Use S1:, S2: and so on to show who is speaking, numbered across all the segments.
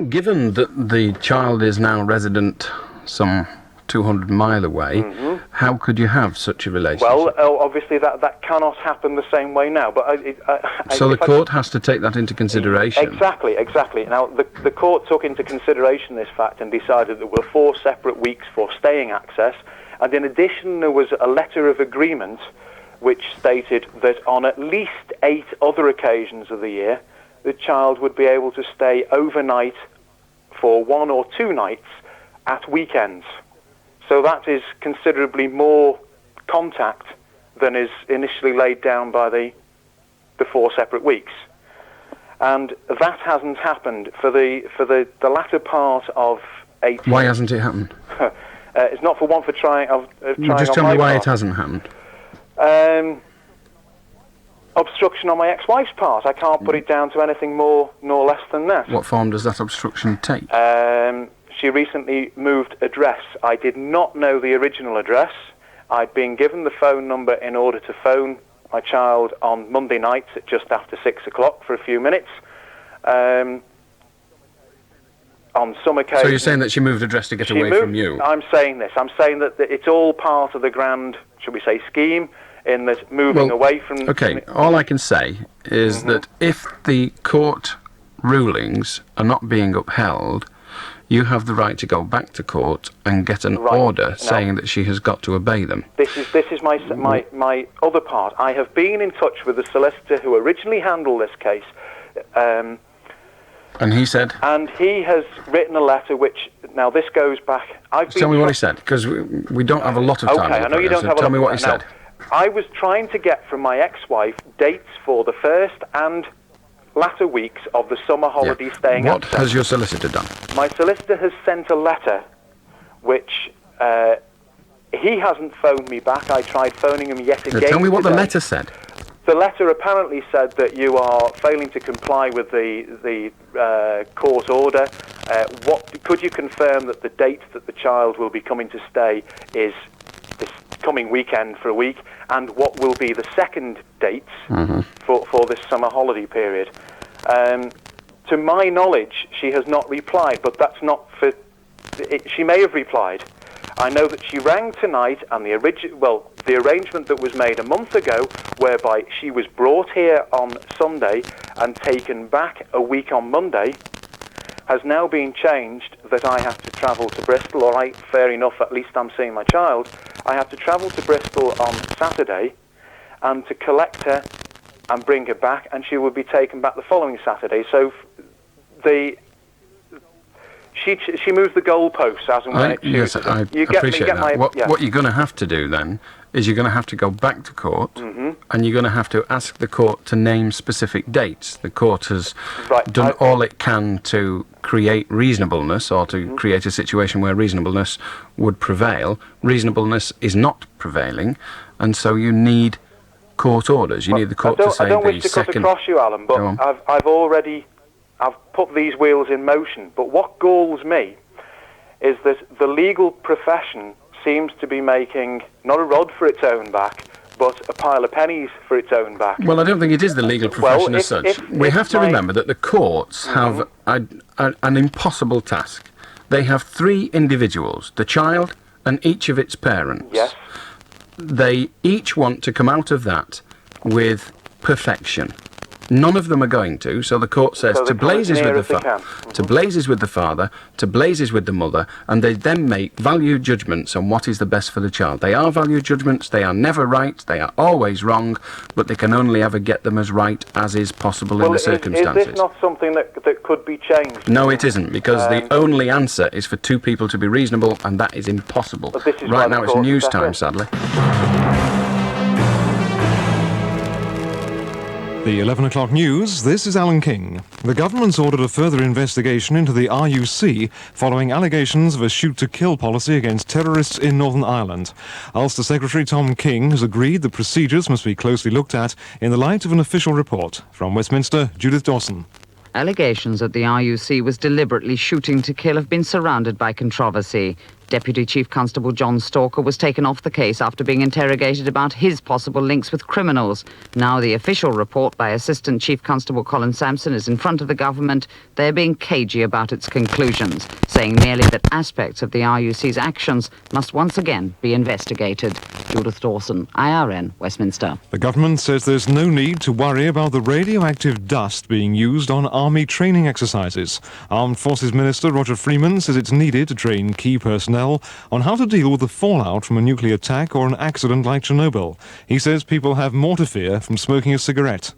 S1: Given that the child is now resident some 200 mile away, how could you have such a relationship?
S2: Well, obviously that cannot happen the same way now. But
S1: so the court has to take that into consideration.
S2: Exactly. Now the court took into consideration this fact and decided there were 4 separate weeks for staying access, and in addition there was a letter of agreement which stated that on at least 8 other occasions of the year the child would be able to stay overnight for 1 or 2 nights at weekends. So that is considerably more contact than is initially laid down by the 4 separate weeks. And that hasn't happened for the latter part of 18.
S1: Why hasn't it happened?
S2: It's not for one for trying.
S1: Just tell me why it hasn't happened.
S2: Obstruction on my ex-wife's part. I can't put it down to anything more nor less than that.
S1: What form does that obstruction take?
S2: She recently moved address. I did not know the original address. I'd been given the phone number in order to phone my child on Monday nights at just after 6 o'clock for a few minutes. On some occasions...
S1: So you're saying that she moved address to get away from you?
S2: I'm saying this. I'm saying that it's all part of the grand, should we say, scheme, in that moving away from...
S1: Okay, all I can say is that if the court rulings are not being upheld, you have the right to go back to court and get an order saying that she has got to obey them.
S2: This is my other part. I have been in touch with the solicitor who originally handled this case.
S1: And he said?
S2: And he has written a letter which, now this goes back...
S1: Tell me what he said, because we don't have a lot of time.
S2: Okay, I know you don't have a lot of time.
S1: Tell me what he said.
S2: I was trying to get from my ex-wife dates for the first and latter weeks of the summer holiday staying
S1: What has your solicitor done?
S2: My solicitor has sent a letter which he hasn't phoned me back. I tried phoning him yet again.
S1: Tell me what the letter said.
S2: The letter apparently said that you are failing to comply with the court order. Could you confirm that the date that the child will be coming to stay is this coming weekend for a week, and what will be the second dates for this summer holiday period? To my knowledge, she has not replied, but that's not for... She may have replied. I know that she rang tonight, and the arrangement that was made a month ago, whereby she was brought here on Sunday and taken back a week on Monday, has now been changed that I have to travel to Bristol. All right, fair enough, at least I'm seeing my child. I have to travel to Bristol on Saturday and to collect her and bring her back, and she will be taken back the following Saturday. So she moves the goalposts as and when it chooses.
S1: Yes, I appreciate that. What you're going to have to do then is you're going to have to go back to court, and you're going to have to ask the court to name specific dates. The court has done all it can to create reasonableness, or to create a situation where reasonableness would prevail. Reasonableness is not prevailing, and so you need court orders. You need the court to say the second...
S2: I don't wish to cut across you, Alan, but I've put these wheels in motion. But what galls me is that the legal profession seems to be making not a rod for its own back, but a pile of pennies for its own back.
S1: Well, I don't think it is the legal profession as such. We have to remember that the courts have an impossible task. They have 3 individuals, the child and each of its parents.
S2: Yes.
S1: They each want to come out of that with perfection. None of them are going to, so the court says to blazes with the father, to blazes with the father, to blazes with the mother, and they then make value judgments on what is the best for the child. They are value judgments, they are never right, they are always wrong, but they can only ever get them as right as is possible in the circumstances.
S2: Is this not something that could be changed?
S1: No, it isn't, because the only answer is for 2 people to be reasonable, and that is impossible. Right now it's news time, sadly.
S3: The 11 o'clock news, this is Alan King. The government's ordered a further investigation into the RUC following allegations of a shoot-to-kill policy against terrorists in Northern Ireland. Ulster Secretary Tom King has agreed the procedures must be closely looked at in the light of an official report. From Westminster, Judith Dawson.
S4: Allegations that the RUC was deliberately shooting to kill have been surrounded by controversy. Deputy Chief Constable John Stalker was taken off the case after being interrogated about his possible links with criminals. Now the official report by Assistant Chief Constable Colin Sampson is in front of the government. They're being cagey about its conclusions, saying merely that aspects of the RUC's actions must once again be investigated. Judith Dawson, IRN, Westminster.
S3: The government says there's no need to worry about the radioactive dust being used on army training exercises. Armed Forces Minister Roger Freeman says it's needed to train key personnel on how to deal with the fallout from a nuclear attack or an accident like Chernobyl. He says people have more to fear from smoking a cigarette.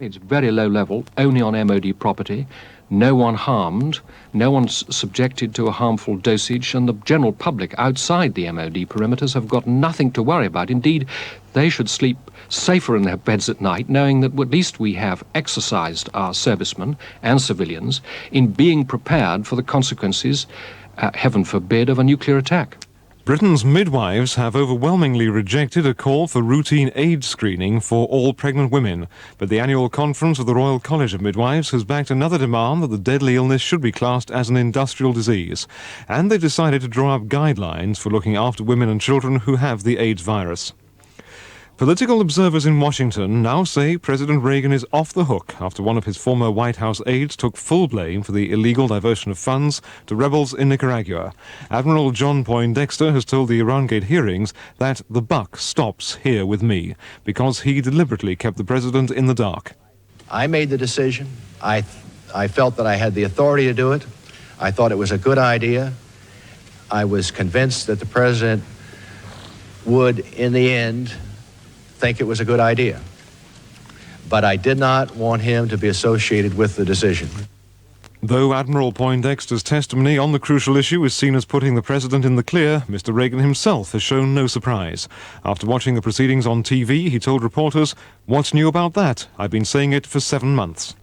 S5: It's very low level, only on MOD property. No one harmed, no one's subjected to a harmful dosage, and the general public outside the MOD perimeters have got nothing to worry about. Indeed, they should sleep safer in their beds at night, knowing that at least we have exercised our servicemen and civilians in being prepared for the consequences, heaven forbid, of a nuclear attack.
S3: Britain's midwives have overwhelmingly rejected a call for routine AIDS screening for all pregnant women. But the annual conference of the Royal College of Midwives has backed another demand that the deadly illness should be classed as an industrial disease. And they decided to draw up guidelines for looking after women and children who have the AIDS virus. Political observers in Washington now say President Reagan is off the hook after one of his former White House aides took full blame for the illegal diversion of funds to rebels in Nicaragua. Admiral John Poindexter has told the Irangate hearings that the buck stops here with me because he deliberately kept the president in the dark.
S6: I made the decision. I felt that I had the authority to do it. I thought it was a good idea. I was convinced that the president would, in the end, think it was a good idea. But I did not want him to be associated with the decision.
S3: Though Admiral Poindexter's testimony on the crucial issue is seen as putting the president in the clear, Mr. Reagan himself has shown no surprise. After watching the proceedings on TV, he told reporters, "What's new about that? I've been saying it for 7 months."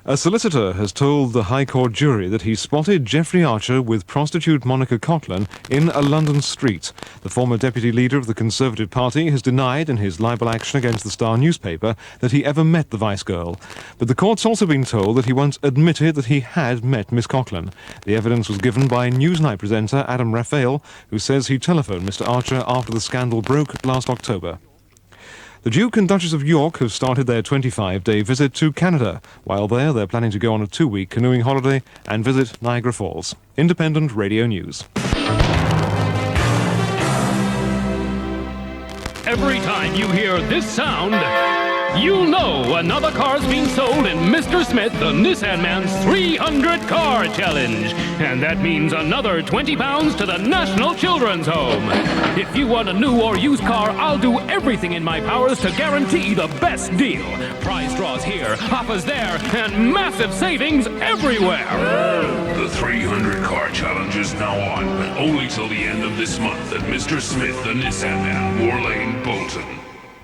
S3: A solicitor has told the High Court jury that he spotted Jeffrey Archer with prostitute Monica Coughlin in a London street. The former deputy leader of the Conservative Party has denied in his libel action against the Star newspaper that he ever met the vice-girl. But the court's also been told that he once admitted that he had met Miss Coughlin. The evidence was given by Newsnight presenter Adam Raphael, who says he telephoned Mr. Archer after the scandal broke last October. The Duke and Duchess of York have started their 25-day visit to Canada. While there, they're planning to go on a 2-week canoeing holiday and visit Niagara Falls. Independent Radio News.
S7: Every time you hear this sound, you'll know another car's being sold in Mr. Smith, the Nissan Man's 300 Car Challenge. And that means another £20 to the National Children's Home. If you want a new or used car, I'll do everything in my powers to guarantee the best deal. Prize draws here, offers there, and massive savings everywhere.
S8: The 300 Car Challenge is now on, only till the end of this month at Mr. Smith, the Nissan Man, Moore Lane, Bolton.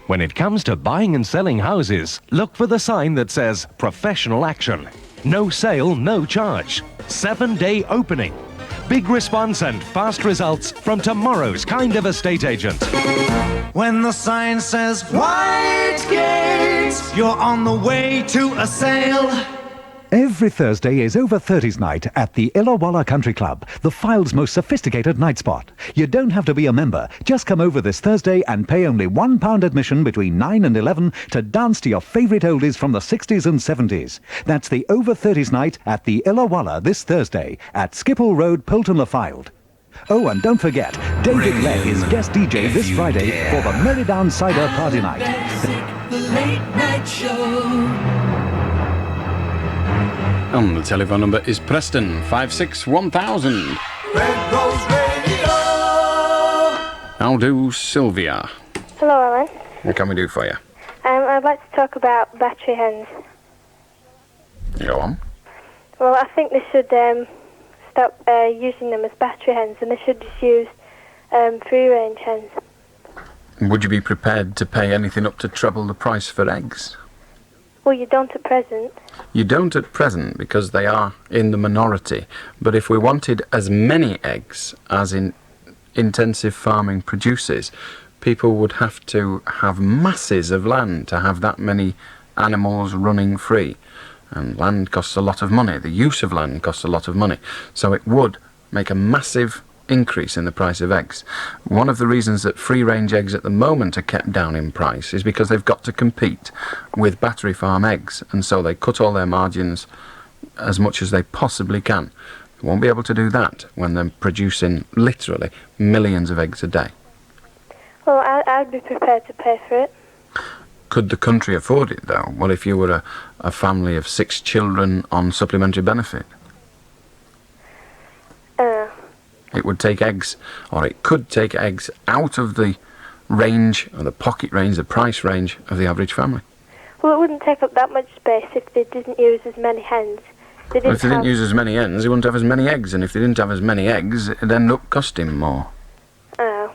S9: When it comes to buying and selling houses, look for the sign that says Professional Action. No sale, no charge. 7-day opening. Big response and fast results from tomorrow's kind of estate agent.
S10: When the sign says White Gates, you're on the way to a sale.
S11: Every Thursday is Over 30s night at the Illawalla Country Club, the File's most sophisticated night spot. You don't have to be a member. Just come over this Thursday and pay only £1 admission between 9 and 11 to dance to your favourite oldies from the 60s and 70s. That's the Over 30s night at the Illawalla this Thursday at Skippel Road, Poulton-le-Fylde. Oh, and don't forget, David Legg is guest DJ this Friday for the Merrydown Cider Party Night.
S10: The Late Night Show.
S1: And the telephone number is Preston 561,000.
S10: Red Rose Radio.
S1: I'll do Sylvia.
S12: Hello, Alan.
S1: What can we do for you?
S12: I'd like to talk about battery hens.
S1: Go on.
S12: Well, I think they should stop using them as battery hens, and they should just use free-range hens.
S1: Would you be prepared to pay anything up to treble the price for eggs?
S12: Well, you don't at present.
S1: You don't at present because they are in the minority. But if we wanted as many eggs as in intensive farming produces, people would have to have masses of land to have that many animals running free. And land costs a lot of money. The use of land costs a lot of money. So it would make a massive increase in the price of eggs. One of the reasons that free-range eggs at the moment are kept down in price is because they've got to compete with battery farm eggs, and so they cut all their margins as much as they possibly can. They won't be able to do that when they're producing literally millions of eggs a day.
S12: Well, I'd be prepared to pay for it.
S1: Could the country afford it, though? Well, if you were a family of 6 children on supplementary benefit? It would take eggs, or it could take eggs out of the range, or the pocket range, the price range of the average family.
S12: Well, it wouldn't take up that much space if they didn't use as many hens.
S1: If they didn't use as many hens, they wouldn't have as many eggs, and if they didn't have as many eggs, it'd end up costing more.
S12: Oh.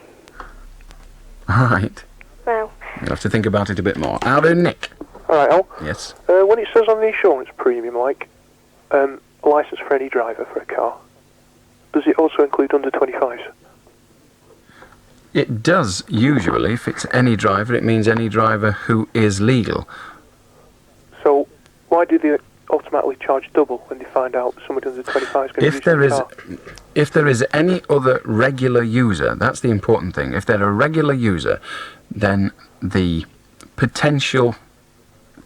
S1: All right.
S12: Well.
S1: You'll have to think about it a bit more. How do Nick?
S13: All right, Al.
S1: Yes.
S13: When it says on the insurance premium, like, licence for any driver for a car, does it also include under 25s?
S1: It does, usually. If it's any driver, it means any driver who is legal.
S13: So, why do they automatically charge double when they find out somebody under 25 is going to use the car?
S1: If there is any other regular user, that's the important thing. If they're a regular user, then the potential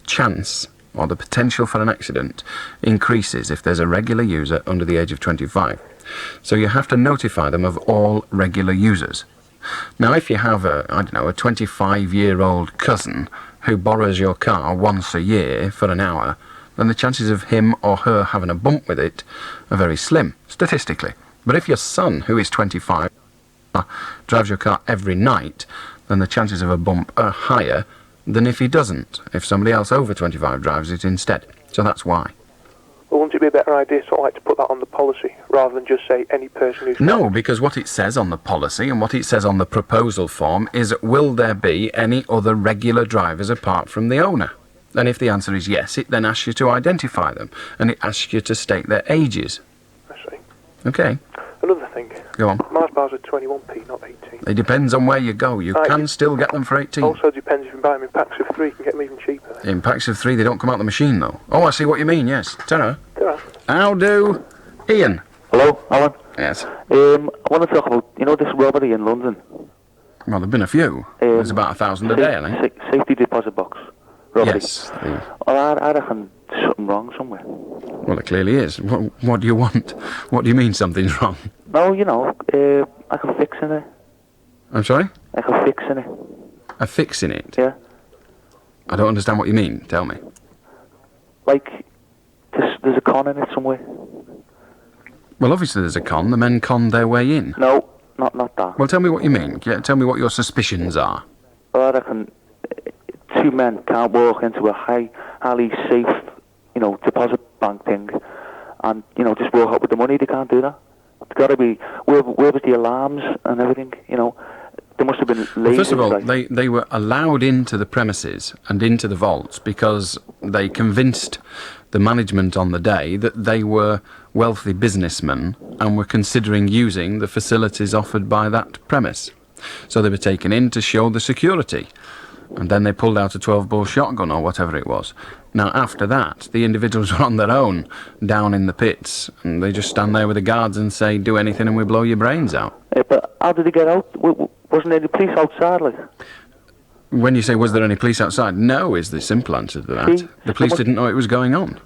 S1: chance or the potential for an accident increases if there's a regular user under the age of 25. So you have to notify them of all regular users. Now, if you have a 25-year-old cousin who borrows your car once a year for an hour, then the chances of him or her having a bump with it are very slim, statistically. But if your son, who is 25, drives your car every night, then the chances of a bump are higher than if he doesn't, if somebody else over 25 drives it instead. So that's why.
S13: Well, wouldn't it be a better idea to put that on the policy, rather than just say any person who's...
S1: No, because what it says on the policy and what it says on the proposal form is, will there be any other regular drivers apart from the owner? And if the answer is yes, it then asks you to identify them, and it asks you to state their ages.
S13: I see.
S1: Okay.
S13: Another thing.
S1: Go on.
S13: Mars bars are 21p, not 18.
S1: It depends on where you go. You can still get them for 18.
S13: Also depends if you buy them in packs of 3, you can get them even cheaper.
S1: In packs of 3, they don't come out the machine, though. Oh, I see what you mean, yes. Ta-ra.
S13: Ta-ra.
S1: How do... Ian?
S14: Hello, Alan?
S1: Yes.
S14: I want to talk about, this robbery in London.
S1: Well, there've been a few. There's about 1,000 a day, I think.
S14: Safety deposit box. Robbery.
S1: Yes.
S14: I reckon there's something wrong somewhere.
S1: Well, it clearly is. What do you want? What do you mean something's wrong?
S14: No, I can fix in it.
S1: I'm sorry?
S14: I can fix in it.
S1: A fix in it?
S14: Yeah.
S1: I don't understand what you mean. Tell me.
S14: Like, there's a con in it somewhere.
S1: Well, obviously there's a con. The men conned their way in.
S14: No, not that.
S1: Well, tell me what you mean. Tell me what your suspicions are.
S14: Well, I reckon 2 men can't walk into a highly safe, deposit bank thing and, just walk out with the money. They can't do that. It's got to be, where was the alarms and everything, There must have been lasers.
S1: Well, first of all, they were allowed into the premises and into the vaults because they convinced the management on the day that they were wealthy businessmen and were considering using the facilities offered by that premise. So they were taken in to show the security. And then they pulled out a 12-bore shotgun or whatever it was. Now, after that, the individuals were on their own down in the pits, and they just stand there with the guards and say, do anything and we blow your brains out.
S14: But how did they get out? Wasn't there any police outside, like?
S1: When you say, was there any police outside? No, is the simple answer to that.
S14: See,
S1: the police didn't know it was going on.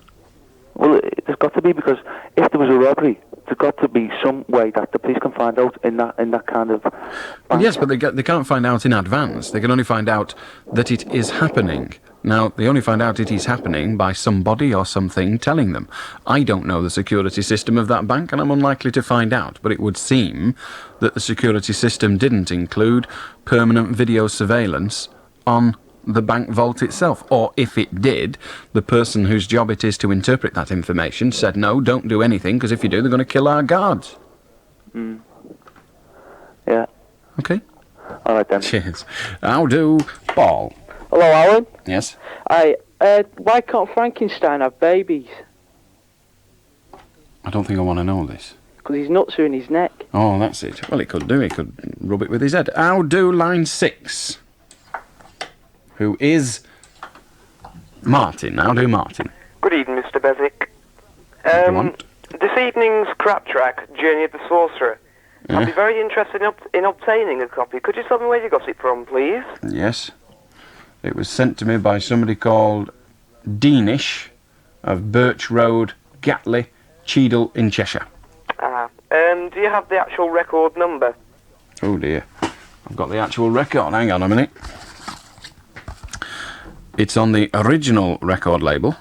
S14: Well, there's got to be, because if there was a robbery, there's got to be some way that the police can find out in that kind of...
S1: Well, yes, but they can't find out in advance. They can only find out that it is happening. Now, they only find out it is happening by somebody or something telling them. I don't know the security system of that bank, and I'm unlikely to find out, but it would seem that the security system didn't include permanent video surveillance on the bank vault itself. Or if it did, the person whose job it is to interpret that information said, no, don't do anything, because if you do, they're going to kill our guards.
S14: Yeah.
S1: Okay.
S14: All right, then.
S1: Cheers. How do Paul?
S15: Hello, Alan.
S1: Yes?
S15: Why can't Frankenstein have babies?
S1: I don't think I want to know this.
S15: Because his nuts are in his neck.
S1: Oh, that's it. Well, he could do. He could rub it with his head. How do line 6? Who is Martin. How do Martin?
S16: Good evening, Mr. Beswick.
S1: What do you want?
S16: This evening's crap track, Journey of the Sorcerer. I'd be very interested in obtaining a copy. Could you tell me where you got it from, please?
S1: Yes. It was sent to me by somebody called Deanish of Birch Road, Gatley, Cheadle in Cheshire.
S16: Do you have the actual record number?
S1: Oh dear. I've got the actual record. Hang on a minute. It's on the original record label.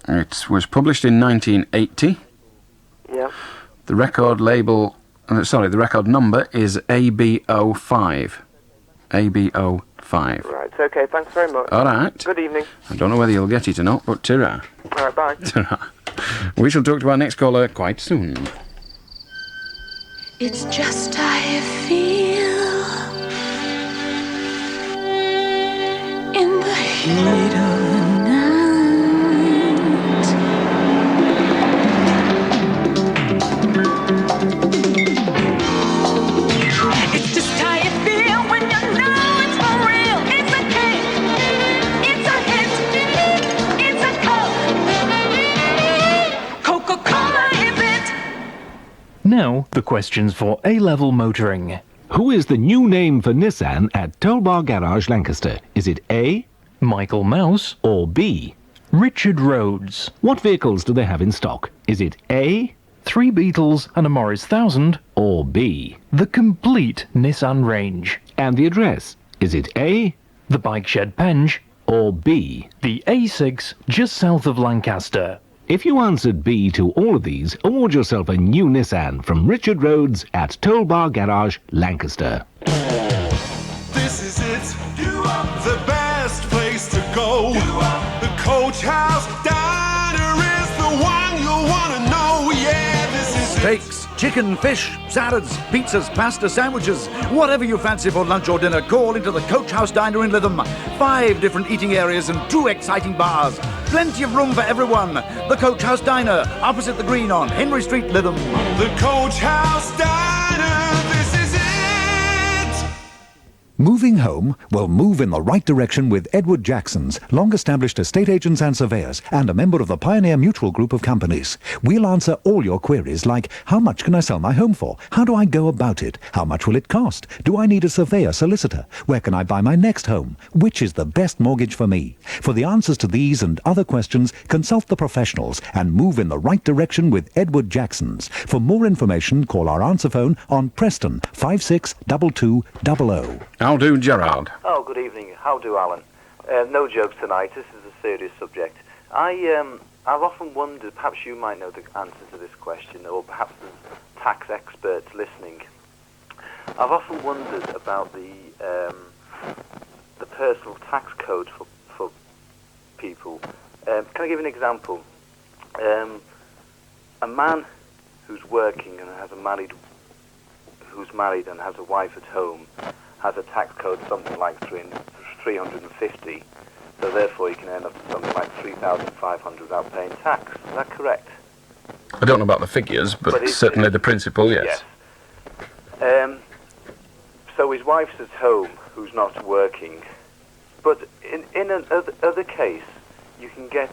S1: It was published in 1980.
S16: Yeah.
S1: The record label... the record number is ABO5. ABO5.
S16: Right, okay, thanks very much.
S1: All right.
S16: Good evening.
S1: I don't know whether you'll get it or not, but ta-ra.
S16: All right, bye.
S1: Ta-ra. We shall talk to our next caller quite soon.
S17: It's just how you feel in the heat of the night. It's just how you feel when you know it's for real. It's a kick, it's a hit, it's a cup. Coca-Cola is it.
S18: Now, the questions for A-level motoring.
S9: Who is the new name for Nissan at Toll Bar Garage, Lancaster? Is it A,
S18: Michael Mouse,
S9: or B,
S18: Richard Rhodes?
S9: What vehicles do they have in stock? Is it A,
S18: 3 Beetles and a Morris 1000,
S9: or B,
S18: the complete Nissan range?
S9: and the address? Is it A,
S18: The Bike Shed Penge,
S9: or B?
S18: the A6 just south of Lancaster.
S9: If you answered B to all of these, award yourself a new Nissan from Richard Rhodes at Toll Bar Garage, Lancaster.
S10: This is it, the best place to go. The Coach House Diner is the one you'll want to know. Yeah, this is
S19: Steaks, chicken, fish, salads, pizzas, pasta, sandwiches, whatever you fancy for lunch or dinner, call into the Coach House Diner in Lytham. 5 different eating areas and 2 exciting bars. Plenty of room for everyone. The Coach House Diner, opposite the Green on Henry Street, Lytham.
S10: The Coach House Diner, this is it!
S11: Moving home? Well, move in the right direction with Edward Jackson's, long-established estate agents and surveyors, and a member of the Pioneer Mutual Group of companies. We'll answer all your queries like, how much can I sell my home for? How do I go about it? How much will it cost? Do I need a surveyor, solicitor? Where can I buy my next home? Which is the best mortgage for me? For the answers to these and other questions, consult the professionals and move in the right direction with Edward Jackson's. For more information, call our answer phone on Preston 562200.
S1: How do, Gerard?
S20: Oh, good evening. How do, Alan? No jokes tonight. This is a serious subject. I've often wondered, perhaps you might know the answer to this question, or perhaps there's tax experts listening. I've often wondered about the personal tax code for people. Can I give an example? A man who's working and who's married and has a wife at home has a tax code something like 350, so therefore he can earn up to something like 3,500 without paying tax. Is that correct?
S1: I don't know about the figures, but certainly the principle, yes.
S20: So his wife's at home who's not working, but in another case, you can get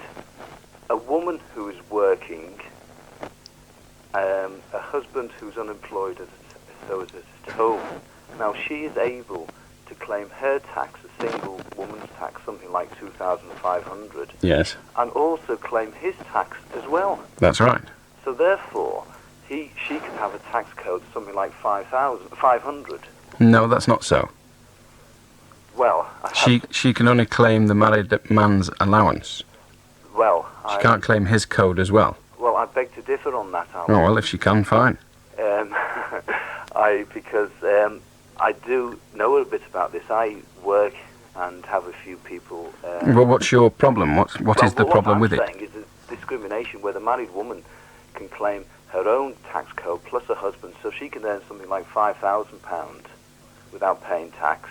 S20: a woman who is working, a husband who's unemployed, so is at home. Now, she is able to claim her tax, a single woman's tax, something like 2,500.
S1: Yes.
S20: And also claim his tax as well.
S1: That's right.
S20: So therefore, she can have a tax code something like 500.
S1: No, that's not so.
S20: Well,
S1: she can only claim the married man's allowance.
S20: Well,
S1: she can't claim his code as well.
S20: Well, I beg to differ on that, Alan.
S1: Oh, well, if she can, fine.
S20: Because I do know a bit about this. I work and have a few people...
S1: well, what's your problem? What is the problem with it?
S20: What I'm saying is a discrimination where the married woman can claim her own tax code plus her husband, so she can earn something like £5,000 without paying tax.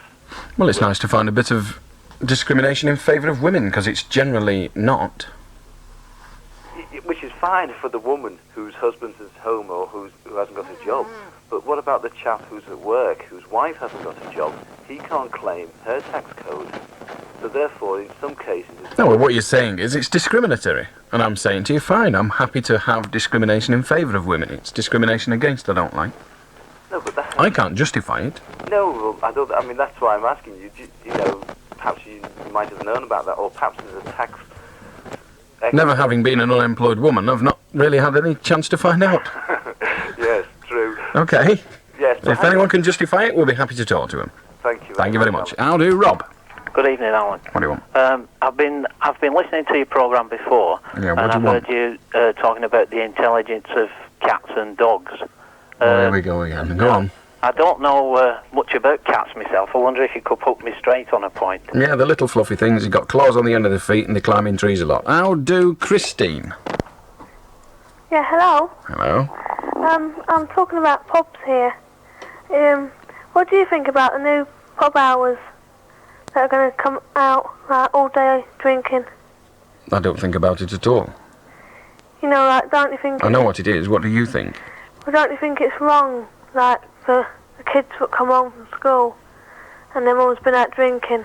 S1: Well, it's nice to find a bit of discrimination in favour of women, because it's generally not.
S20: Which is fine for the woman whose husband's at home or who hasn't got a job. But what about the chap who's at work, whose wife hasn't got a job? He can't claim her tax code. So therefore, in some cases...
S1: No, well, what you're saying is it's discriminatory. And I'm saying to you, fine, I'm happy to have discrimination in favour of women. It's discrimination against I don't like.
S20: No, but that...
S1: I can't justify it.
S20: No, well, I don't. I mean, that's why I'm asking you. You know, perhaps you might have known about that, or perhaps there's a tax...
S1: Never having been an unemployed woman, I've not really had any chance to find out.
S20: Yes, true.
S1: Okay.
S20: Yes.
S1: If anyone can justify it, we'll be happy to talk to him.
S20: Thank you.
S1: Thank you very much. How do, Rob?
S21: Good evening, Alan.
S1: What do you want?
S21: I've been listening to your programme before,
S1: Yeah, what
S21: and
S1: do
S21: I've
S1: you want?
S21: heard you talking about the intelligence of cats and dogs.
S1: There we go again. Go on.
S21: I don't know much about cats myself. I wonder if you could put me straight on a point.
S1: Yeah, the little fluffy things. You've got claws on the end of their feet and they climb in trees a lot. How do, Christine?
S12: Yeah, hello.
S1: Hello.
S12: I'm talking about pubs here. What do you think about the new pub hours that are going to come out all day drinking?
S1: I don't think about it at all.
S12: You know, like, don't you think...
S1: I know what it is. What do you think?
S12: Well, don't you think it's wrong, like, for the kids that come home from school and their mum's been out drinking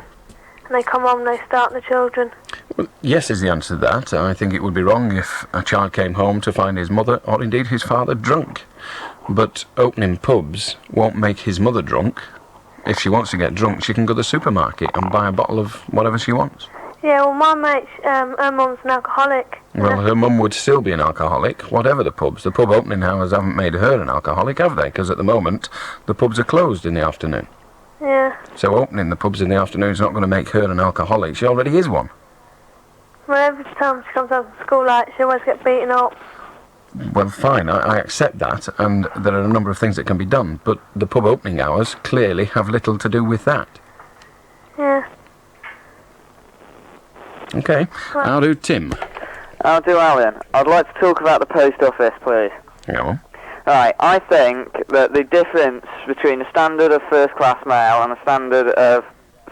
S12: and they come home and they start the children?
S1: Well, yes is the answer to that. I think it would be wrong if a child came home to find his mother, or indeed his father, drunk. But opening pubs won't make his mother drunk. If she wants to get drunk, she can go to the supermarket and buy a bottle of whatever she wants.
S12: Yeah, well, my mate, her mum's an alcoholic.
S1: Well, her mum would still be an alcoholic, whatever the pubs. The pub opening hours haven't made her an alcoholic, have they? Because at the moment, the pubs are closed in the afternoon.
S12: Yeah.
S1: So opening the pubs in the afternoon is not going to make her an alcoholic. She already is one.
S12: Well, every time she comes home from school, like, she always gets beaten up.
S1: Well, fine, I accept that, and there are a number of things that can be done, but the pub opening hours clearly have little to do with that.
S12: Yeah.
S1: Okay, how do Tim?
S22: I'll do Alan. I'd like to talk about the post office, please.
S1: Go on.
S22: Right, I think that the difference between the standard of first-class mail and the standard of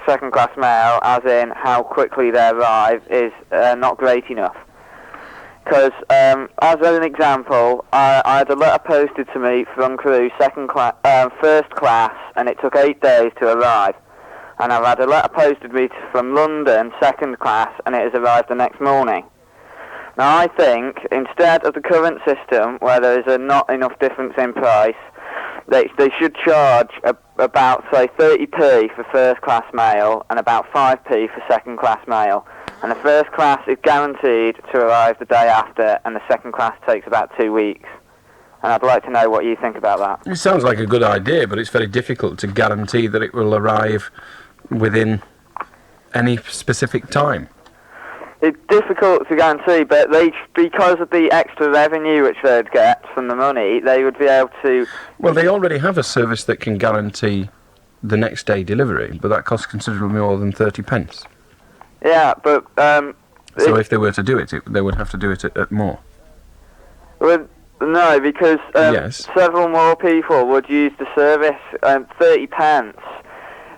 S22: second-class mail, as in how quickly they arrive, is not great enough. Because, as an example, I had a letter posted to me from Crewe, first class, and it took 8 days to arrive. And I've had a letter posted to me from London, second class, and it has arrived the next morning. Now, I think, instead of the current system, where there is not enough difference in price, they should charge about, say, 30p for first-class mail and about 5p for second-class mail. And the first class is guaranteed to arrive the day after, and the second class takes about 2 weeks. And I'd like to know what you think about that.
S1: It sounds like a good idea, but it's very difficult to guarantee that it will arrive within any specific time.
S22: It's difficult to guarantee, but because of the extra revenue which they'd get from the money, they would be able to...
S1: Well, they already have a service that can guarantee the next day delivery, but that costs considerably more than 30 pence.
S22: Yeah, but...
S1: so if they were to do it, they would have to do it at more.
S22: Well, no, because
S1: yes.
S22: Several more people would use the service. 30 pence.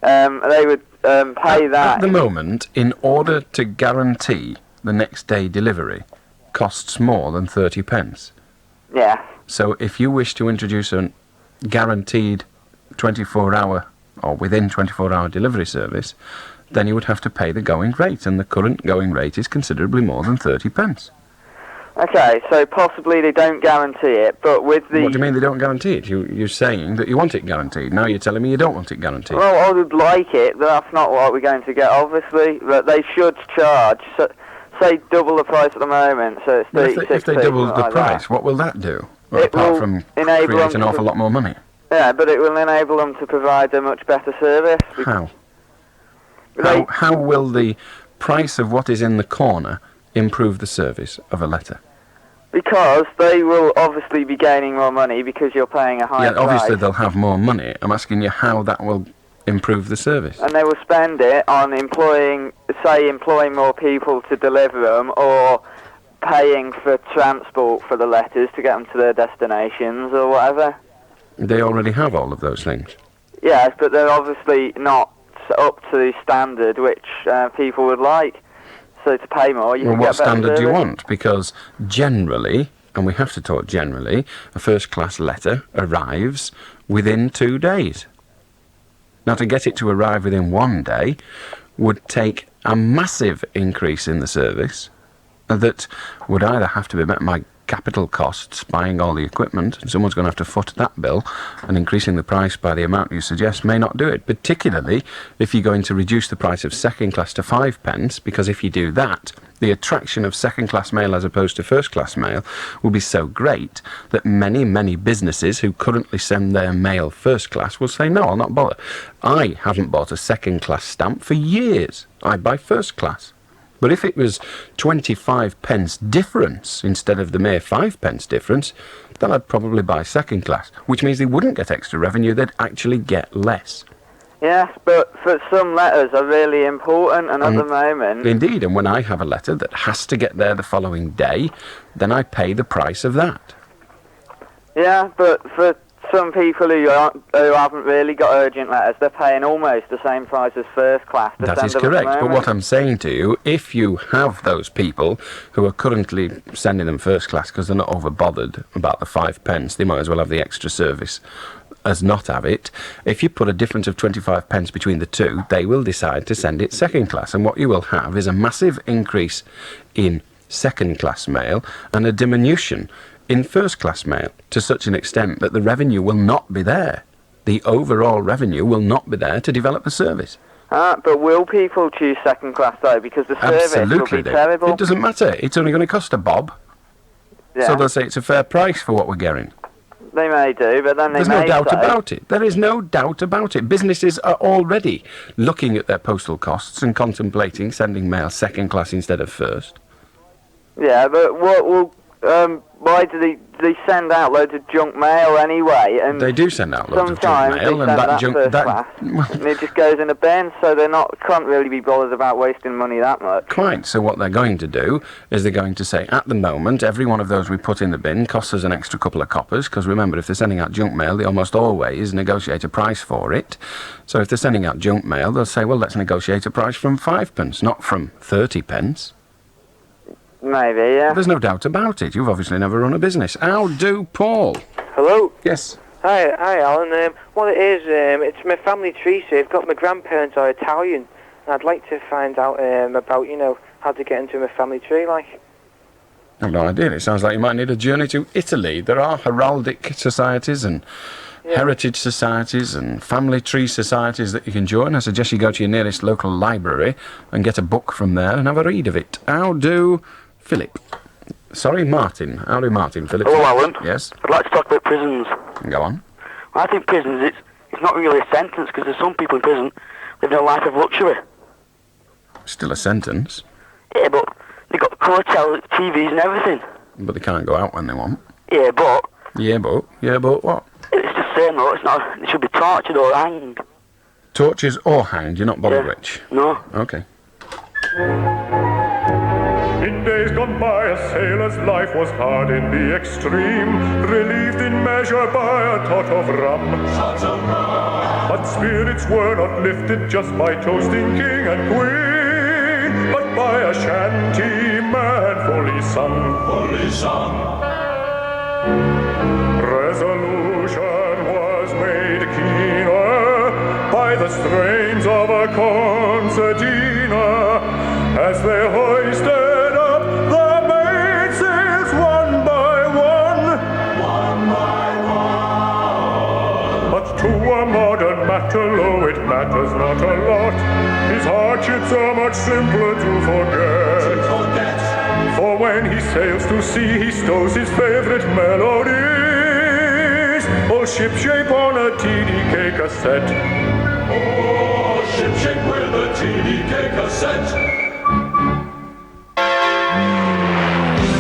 S22: They would pay that.
S1: At the moment, in order to guarantee the next day delivery, costs more than 30 pence.
S22: Yeah.
S1: So if you wish to introduce a guaranteed 24-hour or within 24-hour delivery service, then you would have to pay the going rate, and the current going rate is considerably more than 30 pence.
S22: Okay, so possibly they don't guarantee it, but with the...
S1: What do you mean they don't guarantee it? You're saying that you want it guaranteed. Now you're telling me you don't want it guaranteed.
S22: Well, I would like it, but that's not what we're going to get, obviously. But they should charge, say, double the price at the moment, so it's 36p.
S1: If they double the
S22: like
S1: price,
S22: that.
S1: what will that do?
S22: It
S1: Apart
S22: will
S1: from
S22: enable
S1: create
S22: them
S1: an awful lot more money.
S22: Yeah, but it will enable them to provide a much better service.
S1: How? How will the price of what is in the corner improve the service of a letter?
S22: Because they will obviously be gaining more money because you're paying a higher price.
S1: Obviously they'll have more money. I'm asking you how that will improve the service.
S22: And they will spend it on employing more people to deliver them, or paying for transport for the letters to get them to their destinations or whatever.
S1: They already have all of those things.
S22: Yes, but they're obviously not up to the standard which people would like. So to pay more, you can get
S1: what
S22: better
S1: standard do you
S22: service.
S1: want? Because generally, and we have to talk generally, a first-class letter arrives within 2 days. Now, to get it to arrive within 1 day would take a massive increase in the service that would either have to be met by capital costs, buying all the equipment, and someone's going to have to foot that bill, and increasing the price by the amount you suggest may not do it, particularly if you're going to reduce the price of second class to 5 pence, because if you do that, the attraction of second-class mail as opposed to first-class mail will be so great that many, many businesses who currently send their mail first class will say, no, I'll not bother. I haven't bought a second-class stamp for years. I buy first class. But if it was 25 pence difference instead of the mere 5 pence difference, then I'd probably buy second class, which means they wouldn't get extra revenue, they'd actually get less.
S22: Yes, but for some letters are really important, and at the moment...
S1: Indeed, and when I have a letter that has to get there the following day, then I pay the price of that.
S22: Yeah, but for some people who haven't really got urgent letters, they're paying almost the same price as first class to
S1: That
S22: send
S1: is
S22: them at the
S1: correct, but
S22: moment.
S1: what I'm saying to you, if you have those people who are currently sending them first class because they're not over bothered about the 5 pence, they might as well have the extra service as not have it. If you put a difference of 25 pence between the two, they will decide to send it second class, and what you will have is a massive increase in second class mail and a diminution in first class mail to such an extent that the revenue will not be there. The overall revenue will not be there to develop the service.
S22: But will people choose second class though? Because the service
S1: Absolutely
S22: will be
S1: they.
S22: terrible.
S1: It doesn't matter. It's only going to cost a bob.
S22: Yeah.
S1: So they'll say it's a fair price for what we're getting.
S22: They may do, but then they
S1: There's
S22: may
S1: no doubt
S22: say,
S1: about it. There is no doubt about it. Businesses are already looking at their postal costs and contemplating sending mail second class instead of first.
S22: Yeah, but what will... why do they send out loads of junk mail anyway? And
S1: They do send out loads of junk
S22: sometimes
S1: mail,
S22: they
S1: and
S22: send
S1: that junk
S22: first
S1: that
S22: class, and it just goes in a bin, so they're can't really be bothered about wasting money that much.
S1: Quite. So what they're going to do is they're going to say, at the moment, every one of those we put in the bin costs us an extra couple of coppers, because remember, if they're sending out junk mail, they almost always negotiate a price for it. So if they're sending out junk mail, they'll say, well, let's negotiate a price from 5 pence, not from 30 pence.
S22: Maybe, yeah.
S1: There's no doubt about it. You've obviously never run a business. How do, Paul?
S2: Hello?
S1: Yes.
S2: Hi, Alan. What it is, it's my family tree, so I've got my grandparents are Italian, and I'd like to find out about, how to get into my family tree, like.
S1: I've no idea. It sounds like you might need a journey to Italy. There are heraldic societies and heritage societies and family tree societies that you can join. I suggest you go to your nearest local library and get a book from there and have a read of it. How do... Philip. Sorry, Martin. How do Martin, Philip?
S4: Hello, Alan.
S1: Yes?
S4: I'd like to talk about prisons.
S1: Go on.
S4: I think prisons, it's not really a sentence, because there's some people in prison living a life of luxury.
S1: Still a sentence.
S4: Yeah, but they've got colour TVs and everything.
S1: But they can't go out when they want.
S4: Yeah, but...
S1: Yeah, but what?
S4: It's just saying, though, it's not... They should be tortured or hanged.
S1: Tortures or hanged? You're not bothered which?
S4: No.
S1: Okay.
S10: In days gone by, a sailor's life was hard in the extreme, relieved in measure by a tot of rum. But spirits were not lifted just by toasting king and queen, but by a shanty man fully sung. Resolution was made keener by the strains of a concertina as they hoisted although it matters not a lot, his hardships are much simpler to forget. For when he sails to sea, he stows his favorite melodies, all shipshape on a TDK cassette.
S23: Oh, shipshape with a TDK cassette.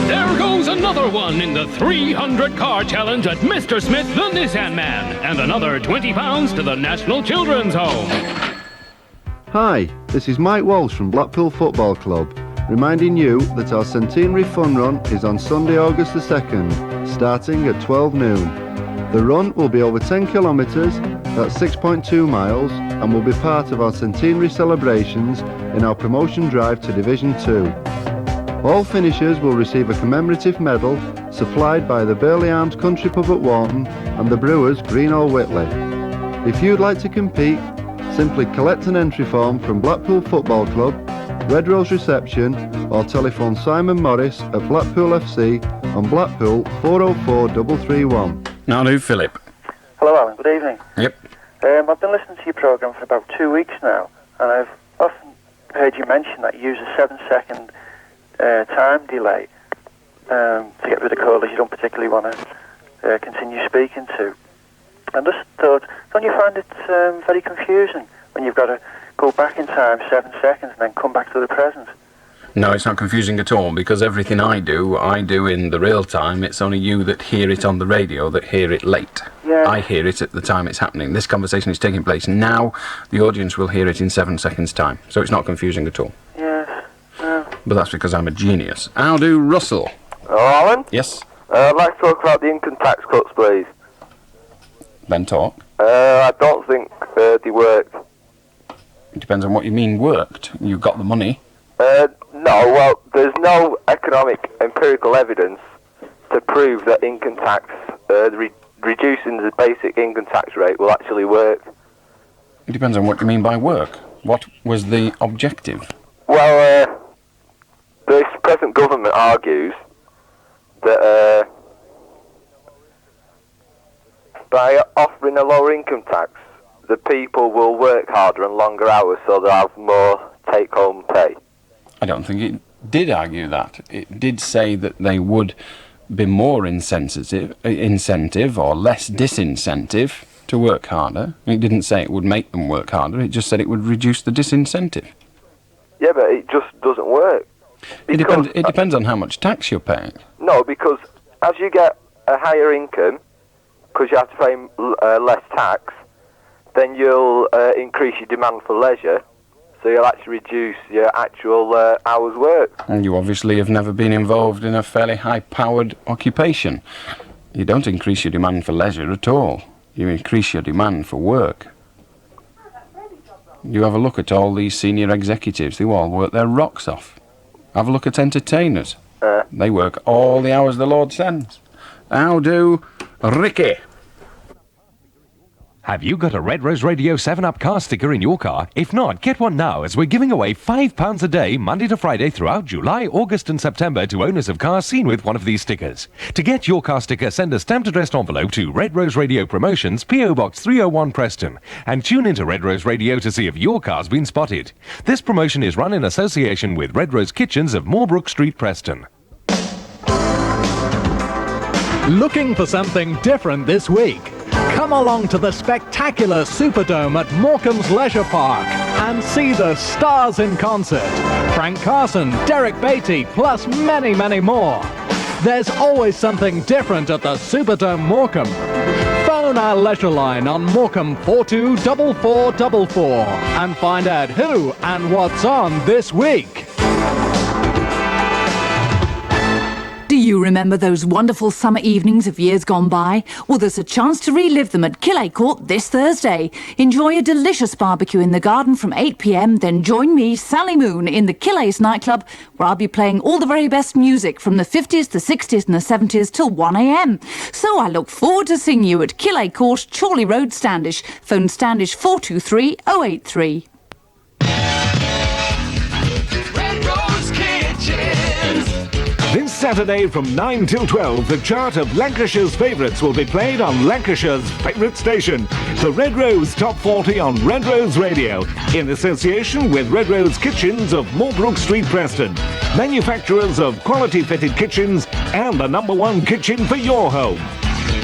S7: There goes another one in the 300 car challenge at Mr. Smith the Nissan Man, and another £20 to the National Children's Home.
S24: Hi, this is Mike Walsh from Blackpool Football Club, reminding you that our centenary fun run is on Sunday, August the 2nd, starting at 12 noon. The run will be over 10 kilometres, that's 6.2 miles, and will be part of our centenary celebrations in our promotion drive to Division 2. All finishers will receive a commemorative medal supplied by the Burley Arms Country Pub at Warton and the Brewers Greenall Whitley. If you'd like to compete, simply collect an entry form from Blackpool Football Club, Red Rose Reception, or telephone Simon Morris at Blackpool FC on Blackpool 404331.
S1: Now do, Philip.
S3: Hello, Alan. Good evening.
S1: Yep.
S3: I've been listening to your programme for about 2 weeks now, and I've often heard you mention that you use a 7-second time delay to get rid of callers you don't particularly want to continue speaking to. I just thought, don't you find it very confusing when you've got to go back in time 7 seconds and then come back to the present?
S1: No, it's not confusing at all, because everything I do in the real time. It's only you that hear it on the radio that hear it late.
S3: Yeah.
S1: I hear it at the time it's happening. This conversation is taking place now. The audience will hear it in 7 seconds' time. So it's not confusing at all.
S3: Yes.
S1: But that's because I'm a genius. I'll do Russell.
S5: Oh, Alan?
S1: Yes?
S5: I'd like to talk about the income tax cuts, please.
S1: Then talk.
S5: I don't think they worked.
S1: It depends on what you mean worked. You've got the money.
S5: No, well, there's no economic empirical evidence to prove that income tax, reducing the basic income tax rate will actually work.
S1: It depends on what you mean by work. What was the objective?
S5: Well, the present government argues that by offering a lower income tax, the people will work harder and longer hours, so they'll have more take-home pay.
S1: I don't think it did argue that. It did say that they would be more incentive or less disincentive to work harder. It didn't say it would make them work harder, it just said it would reduce the disincentive.
S5: Yeah, but it just doesn't work.
S1: It depends on how much tax you're paying.
S5: No, because as you get a higher income, because you have to pay less tax, then you'll increase your demand for leisure, so you'll actually reduce your actual hours worked.
S1: And you obviously have never been involved in a fairly high-powered occupation. You don't increase your demand for leisure at all. You increase your demand for work. You have a look at all these senior executives. They all work their rocks off. Have a look at entertainers. They work all the hours the Lord sends. How do Ricky?
S9: Have you got a Red Rose Radio 7-Up car sticker in your car? If not, get one now, as we're giving away £5 a day, Monday to Friday, throughout July, August and September to owners of cars seen with one of these stickers. To get your car sticker, send a stamped addressed envelope to Red Rose Radio Promotions, P.O. Box 301 Preston, and tune into Red Rose Radio to see if your car's been spotted. This promotion is run in association with Red Rose Kitchens of Moorbrook Street, Preston.
S6: Looking for something different this week? Come along to the spectacular Superdome at Morecambe's Leisure Park and see the stars in concert. Frank Carson, Derek Beatty, plus many, many more. There's always something different at the Superdome Morecambe. Phone our leisure line on Morecambe 424444 and find out who and what's on this week.
S8: Do you remember those wonderful summer evenings of years gone by? Well, there's a chance to relive them at Killay Court this Thursday. Enjoy a delicious barbecue in the garden from 8 p.m, then join me, Sally Moon, in the Killay's nightclub, where I'll be playing all the very best music from the 50s, the 60s and the 70s till 1 a.m. So I look forward to seeing you at Killay Court, Chorley Road, Standish. Phone Standish 423 083.
S9: This Saturday from 9 till 12, the chart of Lancashire's favourites will be played on Lancashire's favourite station, the Red Rose Top 40 on Red Rose Radio, in association with Red Rose Kitchens of Moorbrook Street, Preston, manufacturers of quality fitted kitchens and the #1 kitchen for your home.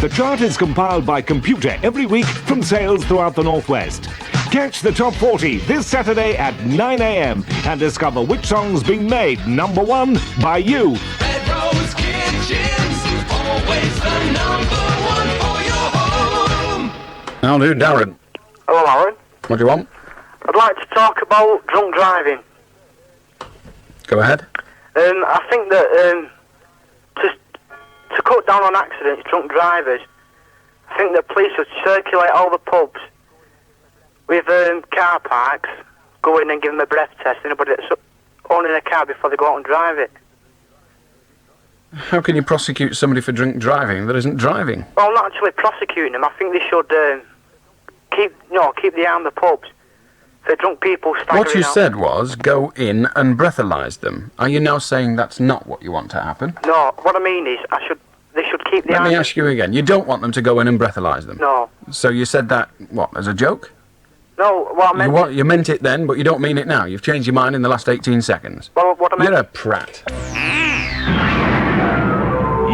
S9: The chart is compiled by computer every week from sales throughout the Northwest. Catch the Top 40 this Saturday at 9 a.m. and discover which song's been made #1 by you.
S23: Red Rose Kitchens, always the #1 for your home.
S1: I'll do Darren.
S16: Hello, Alan.
S1: What do you want?
S16: I'd like to talk about drunk driving.
S1: Go ahead.
S16: I think that to cut down on accidents, drunk drivers, I think that police should circulate all the pubs with car parks, go in and give them a breath test, anybody that's owning a car before they go out and drive it.
S1: How can you prosecute somebody for drink driving that isn't driving?
S16: Well, not actually prosecuting them. I think they should keep the eye on the pubs. The drunk people staggering
S1: What you
S16: out.
S1: said was go in and breathalyse them. Are you now saying that's not what you want to happen?
S16: No, what I mean is, they should keep the
S1: Let me
S16: idea.
S1: ask you again. You don't want them to go in and breathalyse them?
S16: No.
S1: So you said that, what, as a joke?
S16: No, what I meant...
S1: You meant it then, but you don't mean it now. You've changed your mind in the last 18 seconds.
S16: Well, what I meant...
S1: You're a prat.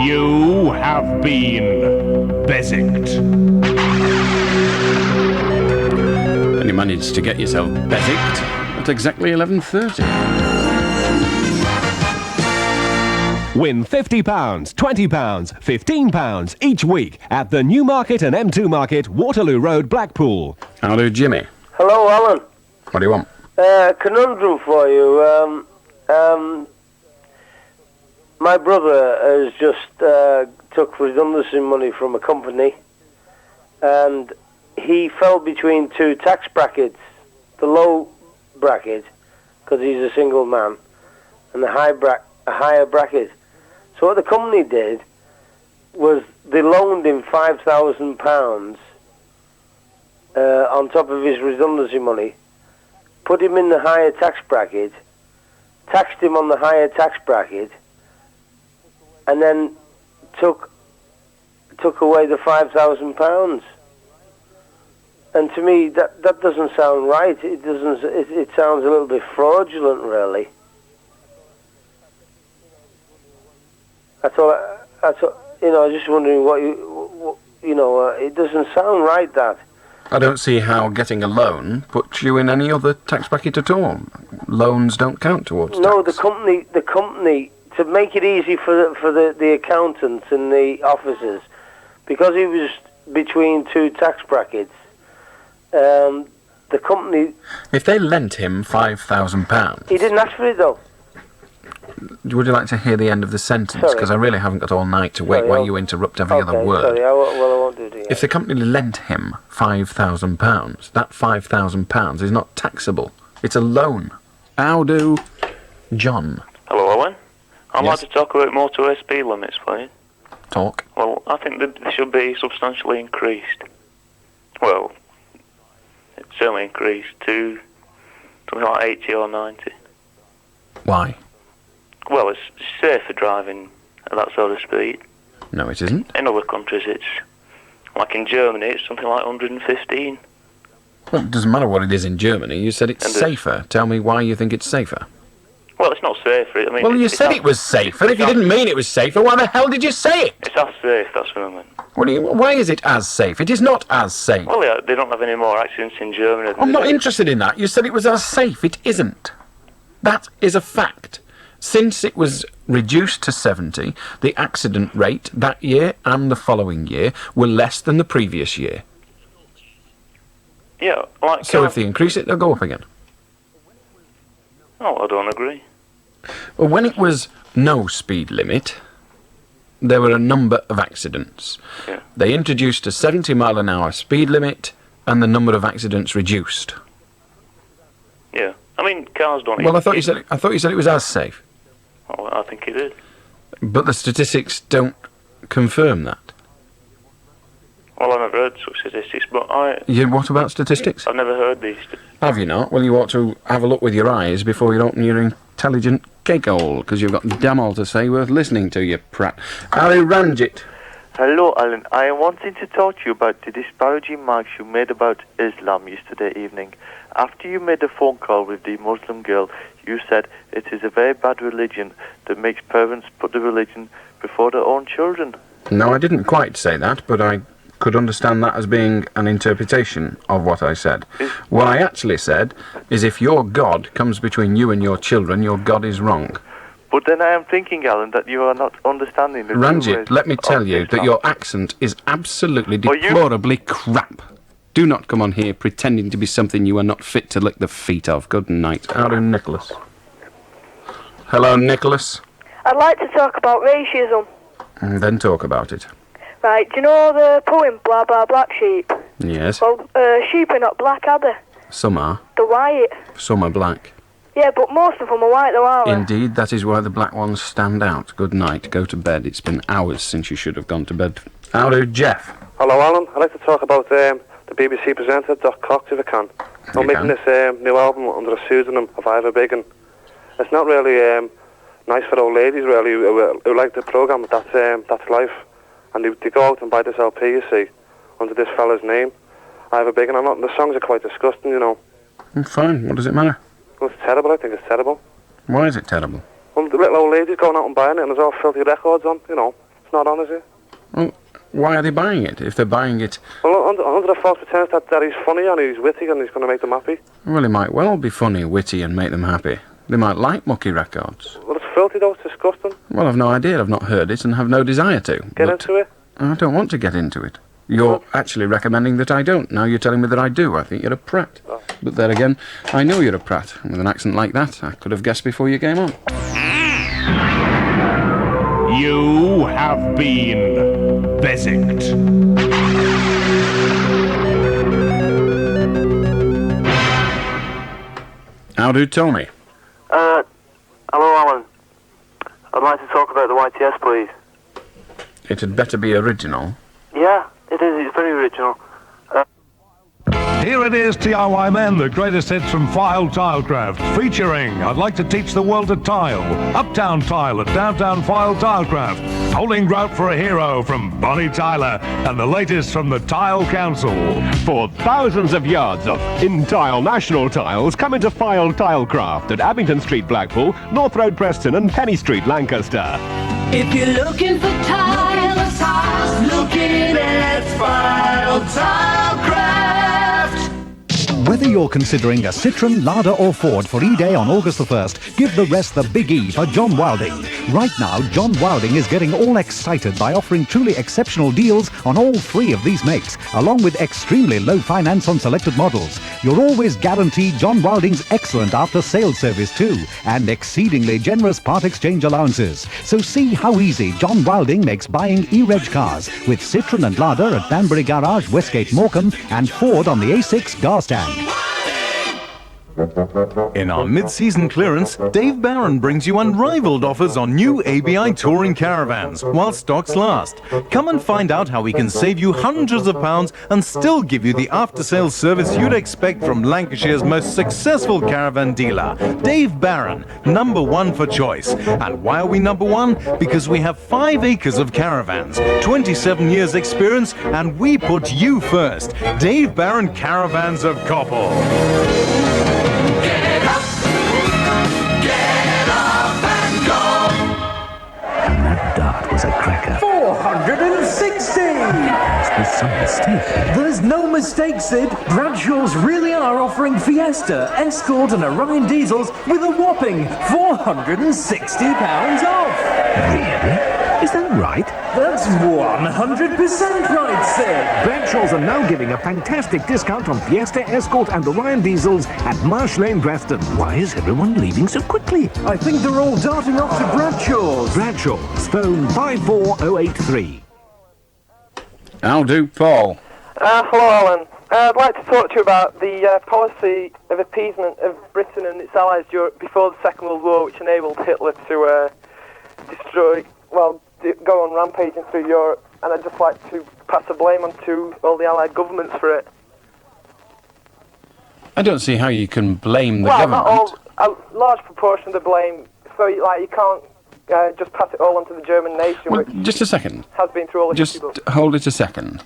S7: You have been Beswicked.
S1: And you managed to get yourself Beswicked at exactly 11:30.
S9: Win £50, £20, £15 each week at the Newmarket and M2 Market, Waterloo Road, Blackpool.
S1: How do, Jimmy?
S13: Hello, Alan.
S1: What do you want?
S13: Conundrum for you. My brother has just took redundancy money from a company, and he fell between two tax brackets. The low bracket, because he's a single man, and the higher bracket. So what the company did was they loaned him £5,000 on top of his redundancy money, put him in the higher tax bracket, taxed him on the higher tax bracket, and then took away the £5,000. And to me, that doesn't sound right. It doesn't. It sounds a little bit fraudulent, really. That's all. I was just wondering what it doesn't sound right, that.
S1: I don't see how getting a loan puts you in any other tax bracket at all. Loans don't count towards tax.
S13: No, the company, to make it easy for the accountants and the officers, because he was between two tax brackets. The company...
S1: If they lent him £5,000...
S13: He didn't ask for it, though.
S1: Would you like to hear the end of the sentence? Because I really haven't got all night to wait while you interrupt every other word.
S13: Sorry, I won't do it.
S1: If the company lent him £5,000, that £5,000 is not taxable. It's a loan. How do... John.
S14: Hello, Owen. I'd like to talk about motorway speed limits, please.
S1: Talk.
S14: Well, I think that they should be substantially increased. Well, it's certainly increased to something like 80 or 90.
S1: Why?
S14: Well, it's safer driving at that sort of speed.
S1: No, it isn't.
S14: In other countries, it's like in Germany, it's something like 115.
S1: Well, it doesn't matter what it is in Germany. You said it's safer. Tell me why you think it's safer.
S14: Well, it's not safer. I mean,
S1: Well, you said it was safer. If you didn't mean it was safer, why the hell did you say it?
S14: It's as safe, that's what I meant.
S1: Why is it as safe? It is not as safe.
S14: Well, yeah, they don't have any more accidents in Germany.
S1: I'm not interested in that. You said it was as safe. It isn't. That is a fact. Since it was reduced to 70, the accident rate that year and the following year were less than the previous year.
S14: Yeah, like...
S1: So if they increase it, they'll go up again.
S14: Oh, I don't agree.
S1: Well, when it was no speed limit, there were a number of accidents.
S14: Yeah.
S1: They introduced a 70-mile-an-hour speed limit, and the number of accidents reduced.
S14: Yeah. I mean, cars don't...
S1: Well, I thought you said it was as safe.
S14: Oh, I think it is.
S1: But the statistics don't confirm that.
S14: Well, I've never heard such statistics, but
S1: What about statistics?
S14: I've never heard these statistics.
S1: Have you not? Well, you ought to have a look with your eyes before you open your intelligent cake hole, because you've got damn all to say worth listening to, you prat. Ali Ranjit.
S15: Hello, Alan. I wanted to talk to you about the disparaging remarks you made about Islam yesterday evening. After you made a phone call with the Muslim girl, you said it is a very bad religion that makes parents put the religion before their own children.
S1: No, I didn't quite say that, but I could understand that as being an interpretation of what I said. What I actually said is if your God comes between you and your children, your God is wrong.
S15: But then I am thinking, Alan, that you are not understanding the
S1: Ranjit, let me tell you that your accent is absolutely deplorably crap. Do not come on here pretending to be something you are not fit to lick the feet of. Good night. How do Nicholas? Hello, Nicholas.
S12: I'd like to talk about racism.
S1: And then talk about it.
S12: Right, do you know the poem, Blah Blah Black Sheep?
S1: Yes.
S12: Well, sheep are not black, are they?
S1: Some are.
S12: They're white.
S1: Some are black.
S12: Yeah, but most of them are white though, aren't they?
S1: Indeed, that is why the black ones stand out. Good night. Go to bed. It's been hours since you should have gone to bed. How do Jeff?
S17: Hello, Alan. I'd like to talk about the BBC presenter, Doc Cox, if I can.
S11: I'm making this new album under a pseudonym of Ivor Big, and it's not really nice for old ladies really who like the programme. That's life, and they go out and buy this LP, you see, under this fella's name, Ivor Big, and the songs are quite disgusting, you know.
S1: Fine, what does it matter?
S11: Well, it's terrible. I think it's terrible.
S1: Why is it terrible?
S11: Well, the little old ladies going out and buying it, and there's all filthy records on, you know. It's not on, is it?
S1: Well, why are they buying it, if they're buying it?
S11: Well, under the false pretense that he's funny and he's witty and he's going to make them happy.
S1: Well, he might well be funny, witty, and make them happy. They might like mucky records.
S11: Well, it's filthy though, it's disgusting.
S1: Well, I've no idea, I've not heard it, and have no desire to.
S11: Get into it?
S1: I don't want to get into it. You're actually recommending that I don't. Now you're telling me that I do. I think you're a prat. Oh. But there again, I know you're a prat. With an accent like that, I could have guessed before you came on.
S9: You have been Beswick.
S1: How do Tommy?
S3: Hello, Alan. I'd like to talk about the YTS, please.
S1: It had better be original.
S3: Yeah, it is. It's very original.
S17: Here it is, TIY Men, the greatest hits from File Tilecraft, featuring I'd Like to Teach the World to Tile, Uptown Tile at Downtown File Tilecraft, Holding Grout for a Hero from Bonnie Tyler, and the latest from the Tile Council.
S18: For thousands of yards of in-tile national tiles, come into File Tilecraft at Abington Street, Blackpool, North Road, Preston, and Penny Street, Lancaster.
S23: If you're looking for tiles, looking at File Tilecraft.
S6: Whether you're considering a Citroën, Lada or Ford for E-Day on August the 1st, give the rest the big E for John Wilding. Right now, John Wilding is getting all excited by offering truly exceptional deals on all three of these makes, along with extremely low finance on selected models. You'll always guarantee John Wilding's excellent after-sales service too, and exceedingly generous part exchange allowances. So see how easy John Wilding makes buying E-Reg cars with Citroën and Lada at Banbury Garage, Westgate, Morecambe, and Ford on the A6 Gar Stand.
S19: In our mid-season clearance, Dave Barron brings you unrivaled offers on new ABI touring caravans while stocks last. Come and find out how we can save you hundreds of pounds and still give you the after-sales service you'd expect from Lancashire's most successful caravan dealer, Dave Barron, #1 for choice. And why are we #1? Because we have 5 acres of caravans, 27 years experience, and we put you first. Dave Barron Caravans of Coppell.
S25: Dart was a cracker. 460! Must be some mistake. There's no mistake, Sid. Bradshaw's really are offering Fiesta, Escort and Orion diesels with a whopping £460 off. Really? Is that right? That's 100% right, Sid.
S26: Bradshaw's are now giving a fantastic discount on Fiesta, Escort and Orion diesels at Marsh Lane, Preston.
S25: Why is everyone leaving so quickly?
S26: I think they're all darting off to Bradshaw's. Bradshaw's, phone 54083.
S1: How do, Paul?
S2: Hello, Alan. I'd like to talk to you about the policy of appeasement of Britain and its allies before the Second World War, which enabled Hitler to go on rampaging through Europe, and I'd just like to pass the blame on to all the Allied governments for it.
S1: I don't see how you can blame the government.
S2: Not all, a large proportion of the blame, so you can't just pass it all onto the German nation, which
S1: just a second.
S2: Has been through all the
S1: Just
S2: history.
S1: hold it a second.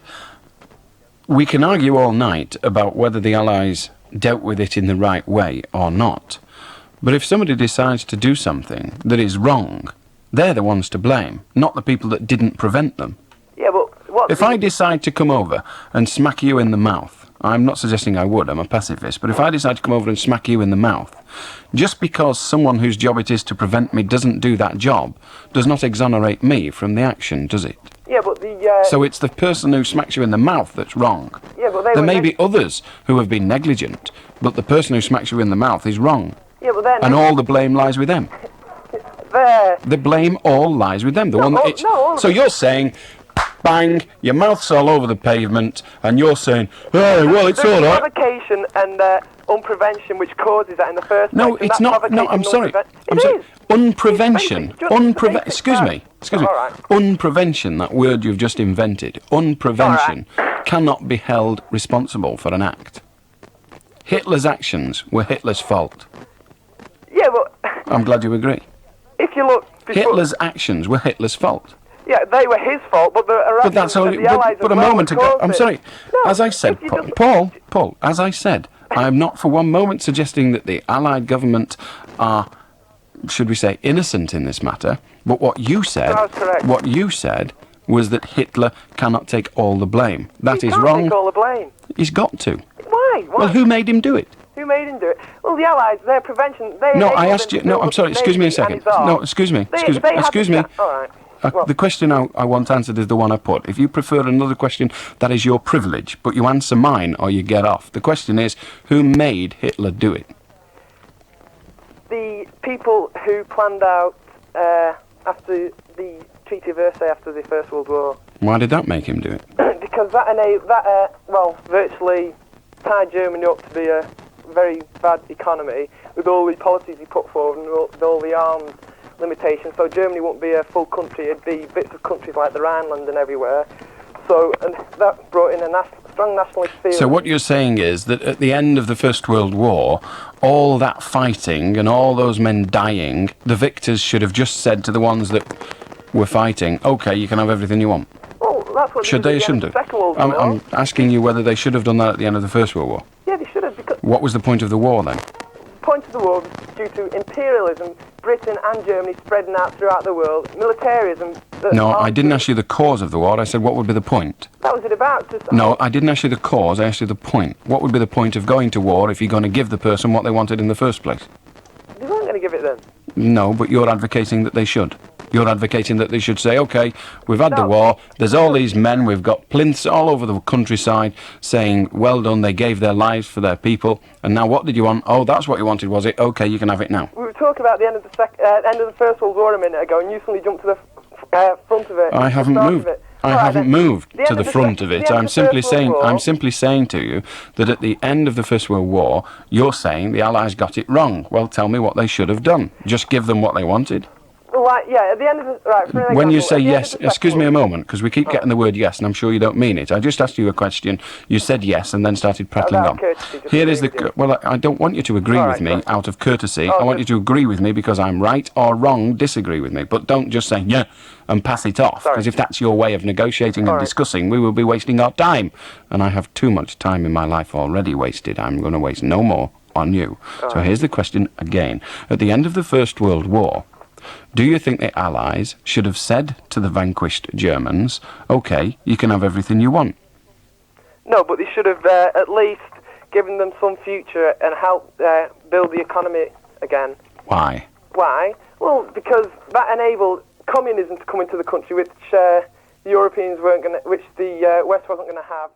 S1: We can argue all night about whether the Allies dealt with it in the right way or not. But if somebody decides to do something that is wrong, they're the ones to blame, not the people that didn't prevent them.
S2: Yeah, but what...
S1: If I decide to come over and smack you in the mouth, I'm not suggesting I would, I'm a pacifist, but if I decide to come over and smack you in the mouth, just because someone whose job it is to prevent me doesn't do that job, does not exonerate me from the action, does it?
S2: Yeah, but
S1: So it's the person who smacks you in the mouth that's wrong.
S2: Yeah, but
S1: there may be others who have been negligent, but the person who smacks you in the mouth is wrong.
S2: Yeah, but then...
S1: And all the blame lies with them. The blame all lies with them. So you're saying, bang, your mouth's all over the pavement, and you're saying, oh, well, it's all right.
S2: Provocation and unprevention which causes that in the first place.
S1: No, it's not. No, I'm sorry. I'm sorry. Unprevention. Excuse me. Unprevention, that word you've just invented, unprevention cannot be held responsible for an act. Hitler's actions were Hitler's fault.
S5: Yeah, but
S1: I'm glad you agree.
S5: if you look...
S1: Hitler's actions were Hitler's fault.
S5: Yeah, they were his fault, but
S1: But that's only. But a moment ago, I'm sorry. As I said, Paul, as I said, I am not for one moment suggesting that the Allied government are, should we say, innocent in this matter. But what you said, was that Hitler cannot take all the blame. That is wrong.
S5: He can't take all the blame.
S1: He's got to.
S5: Why?
S1: Well, who made him do it?
S5: Who made him do it? Well, the Allies, their prevention...
S1: No, I asked you... No, I'm sorry, excuse me a second. No, excuse me. Excuse me.
S5: All right.
S1: The question I want answered is the one I put. If you prefer another question, that is your privilege. But you answer mine or you get off. The question is, who made Hitler do it?
S5: The people who planned out after the Treaty of Versailles after the First World War.
S1: Why did that make him do it?
S5: Because that virtually tied Germany up to be a very bad economy with all the policies he put forward and with all the arms limitations. So Germany won't be a full country, it'd be bits of countries like the Rhineland and everywhere. So, and that brought in a strong nationalist feeling.
S1: So what you're saying is that at the end of the First World War, all that fighting and all those men dying, the victors should have just said to the ones that were fighting, OK, you can have everything you want.
S5: Well, that's what
S1: should they or shouldn't have? I'm asking you whether they should have done that at the end of the First World War.
S5: Yeah, they should have. Because
S1: what was the point of the war then?
S5: The point of the war was due to imperialism, Britain and Germany spreading out throughout the world, militarism...
S1: No, I didn't ask you the cause of the war, I said what would be the point.
S5: That was it about.
S1: No, I didn't ask you the cause, I asked you the point. What would be the point of going to war if you're going to give the person what they wanted in the first place?
S5: They weren't going to give it then.
S1: No, but you're advocating that they should. You're advocating that they should say, OK, we've had the war, there's all these men, we've got plinths all over the countryside saying, well done, they gave their lives for their people, and now what did you want? Oh, that's what you wanted, was it? OK, you can have it now.
S5: We were talking about the end of the First World War a minute ago, and you suddenly jumped to the front of it.
S1: I haven't moved. I haven't moved to the front of it. I'm simply saying to you that at the end of the First World War, you're saying the Allies got it wrong. Well, tell me what they should have done. Just give them what they wanted.
S5: Right, yeah, at the end of the... Right, for an
S1: when you
S5: example,
S1: say yes, excuse me a moment, because we keep getting the word yes, and I'm sure you don't mean it. I just asked you a question, you said yes, and then started prattling on. Here is the... Well, I don't want you to agree with me out of courtesy. I want you to agree with me because I'm right or wrong, disagree with me. But don't just say, yeah, and pass it off, because if that's your way of negotiating and discussing, we will be wasting our time. And I have too much time in my life already wasted. I'm going to waste no more on you. So here's the question again. At the end of the First World War, do you think the Allies should have said to the vanquished Germans, OK, you can have everything you want?
S5: No, but they should have at least given them some future and helped build the economy again.
S1: Why?
S5: Why? Well, because that enabled communism to come into the country, which the Europeans weren't going to, which the West wasn't going to have.